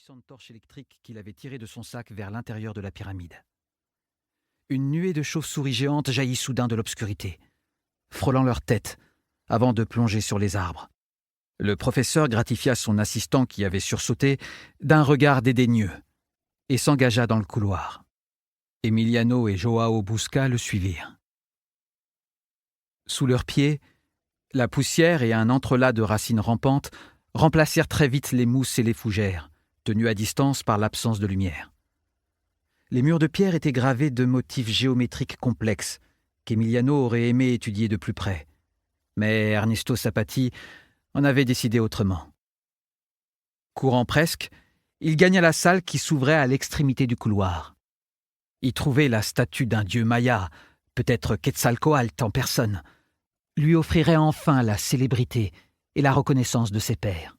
puissante torche électrique qu'il avait tirée de son sac vers l'intérieur de la pyramide. Une nuée de chauves-souris géantes jaillit soudain de l'obscurité, frôlant leur tête avant de plonger sur les arbres. Le professeur gratifia son assistant qui avait sursauté d'un regard dédaigneux et s'engagea dans le couloir. Emiliano et Joao Busca le suivirent. Sous leurs pieds, la poussière et un entrelac de racines rampantes remplacèrent très vite les mousses et les fougères, tenues à distance par l'absence de lumière. Les murs de pierre étaient gravés de motifs géométriques complexes qu'Emiliano aurait aimé étudier de plus près. Mais Ernesto Sapati en avait décidé autrement. Courant presque, il gagna la salle qui s'ouvrait à l'extrémité du couloir. Y trouver la statue d'un dieu maya, peut-être Quetzalcoatl en personne, lui offrirait enfin la célébrité et la reconnaissance de ses pairs.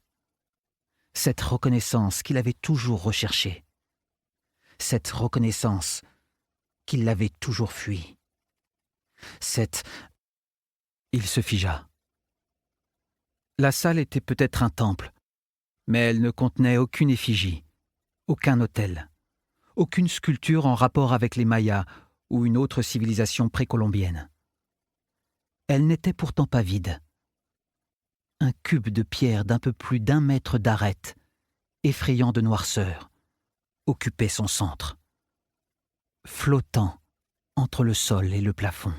Cette reconnaissance qu'il avait toujours recherchée. Cette reconnaissance qu'il avait toujours fuie. Il se figea. La salle était peut-être un temple, mais elle ne contenait aucune effigie, aucun autel, aucune sculpture en rapport avec les Mayas ou une autre civilisation précolombienne. Elle n'était pourtant pas vide. Un cube de pierre d'un peu plus d'1 mètre d'arête, effrayant de noirceur, occupait son centre, flottant entre le sol et le plafond.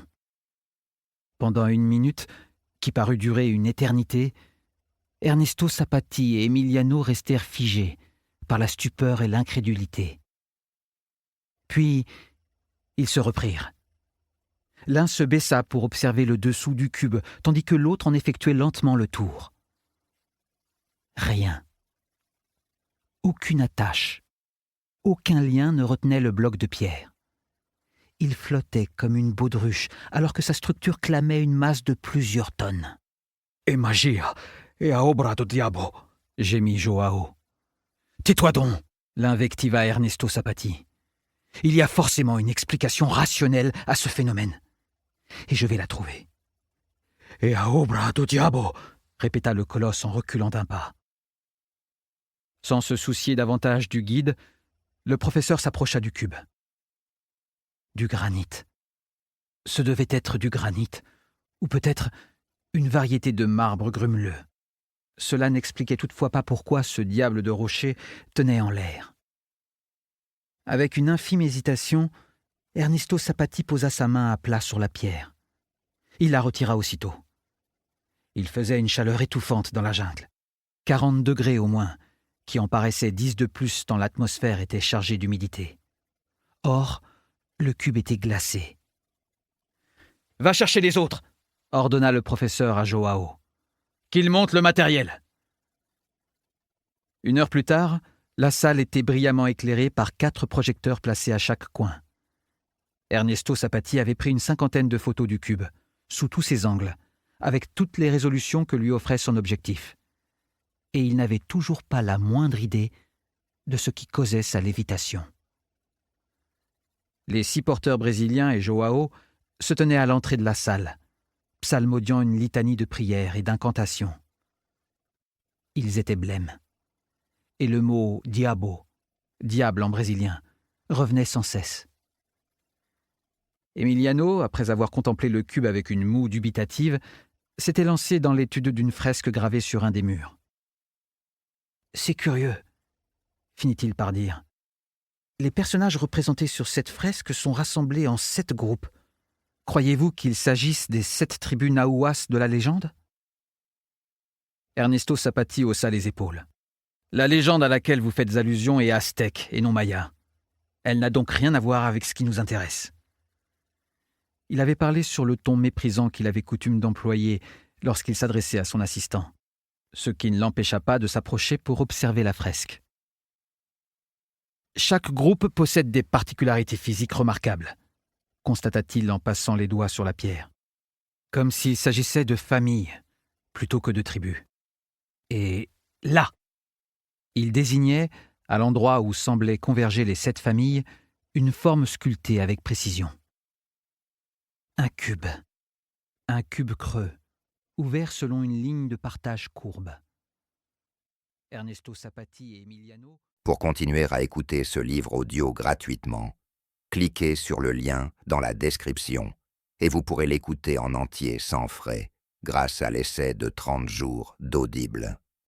Pendant 1 minute, qui parut durer une éternité, Ernesto Sapati et Emiliano restèrent figés par la stupeur et l'incrédulité. Puis, ils se reprirent. L'un se baissa pour observer le dessous du cube, tandis que l'autre en effectuait lentement le tour. Rien. Aucune attache. Aucun lien ne retenait le bloc de pierre. Il flottait comme une baudruche, alors que sa structure clamait une masse de plusieurs tonnes. « Et magia, et a obra do diabo » gémit Joao. « Tais-toi donc » l'invectiva Ernesto Sapati. « Il y a forcément une explication rationnelle à ce phénomène. Et je vais la trouver. »« Et a obra do diabo » répéta le colosse en reculant d'1 pas. Sans se soucier davantage du guide, le professeur s'approcha du cube. Du granit. Ce devait être du granit, ou peut-être une variété de marbre grumeleux. Cela n'expliquait toutefois pas pourquoi ce diable de rocher tenait en l'air. Avec une infime hésitation, Ernesto Sapati posa sa main à plat sur la pierre. Il la retira aussitôt. Il faisait une chaleur étouffante dans la jungle. 40 degrés au moins, qui en paraissaient 10 de plus tant l'atmosphère était chargée d'humidité. Or, le cube était glacé. « Va chercher les autres !» ordonna le professeur à Joao. « Qu'il monte le matériel !» 1 heure plus tard, la salle était brillamment éclairée par 4 projecteurs placés à chaque coin. Ernesto Sapati avait pris une 50aine de photos du cube, sous tous ses angles, avec toutes les résolutions que lui offrait son objectif. Et il n'avait toujours pas la moindre idée de ce qui causait sa lévitation. Les 6 porteurs brésiliens et Joao se tenaient à l'entrée de la salle, psalmodiant une litanie de prières et d'incantations. Ils étaient blêmes. Et le mot « diabo », diable en brésilien, revenait sans cesse. Emiliano, après avoir contemplé le cube avec une moue dubitative, s'était lancé dans l'étude d'une fresque gravée sur un des murs. « C'est curieux », finit-il par dire. « Les personnages représentés sur cette fresque sont rassemblés en 7 groupes. Croyez-vous qu'il s'agisse des 7 tribus nahuas de la légende ?» Ernesto Sapati haussa les épaules. « La légende à laquelle vous faites allusion est aztèque et non maya. Elle n'a donc rien à voir avec ce qui nous intéresse. » Il avait parlé sur le ton méprisant qu'il avait coutume d'employer lorsqu'il s'adressait à son assistant, ce qui ne l'empêcha pas de s'approcher pour observer la fresque. « Chaque groupe possède des particularités physiques remarquables, » constata-t-il en passant les doigts sur la pierre, comme s'il s'agissait de familles plutôt que de tribus. Et là, il désignait, à l'endroit où semblaient converger les 7 familles, une forme sculptée avec précision. Un cube creux, ouvert selon une ligne de partage courbe. Ernesto Sapati et Emiliano Pour continuer à écouter ce livre audio gratuitement, cliquez sur le lien dans la description et vous pourrez l'écouter en entier sans frais grâce à l'essai de 30 jours d'Audible.